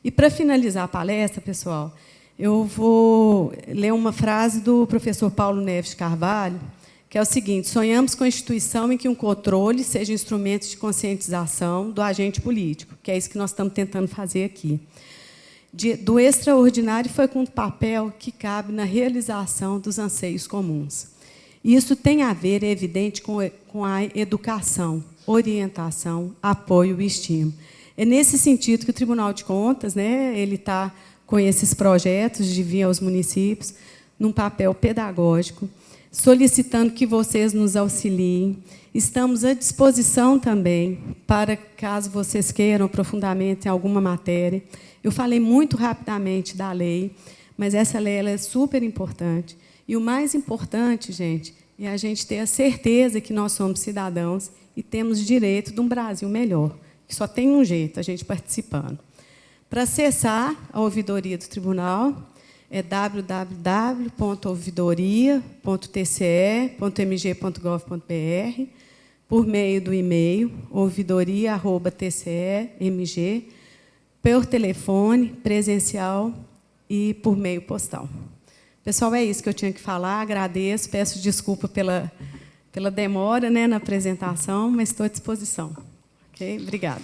[SPEAKER 2] E, para finalizar a palestra, pessoal, eu vou ler uma frase do professor Paulo Neves de Carvalho, que é o seguinte: sonhamos com a instituição em que um controle seja instrumento de conscientização do agente político, que é isso que nós estamos tentando fazer aqui. Do extraordinário foi com o papel que cabe na realização dos anseios comuns. Isso tem a ver, é evidente, com a educação, orientação, apoio e estímulo. É nesse sentido que o Tribunal de Contas, né, ele está com esses projetos de vir aos municípios, num papel pedagógico, solicitando que vocês nos auxiliem. Estamos à disposição também para, caso vocês queiram aprofundamento em alguma matéria. Eu falei muito rapidamente da lei, mas essa lei ela é super importante. E o mais importante, gente, é a gente ter a certeza que nós somos cidadãos e temos direito de um Brasil melhor, que só tem um jeito, a gente participando. Para acessar a ouvidoria do tribunal, é www.ouvidoria.tce.mg.gov.br, por meio do e-mail ouvidoria@tcemg, por telefone, presencial e por meio postal. Pessoal, é isso que eu tinha que falar. Agradeço, peço desculpa pela demora, né, na apresentação, mas estou à disposição. Ok? Obrigada.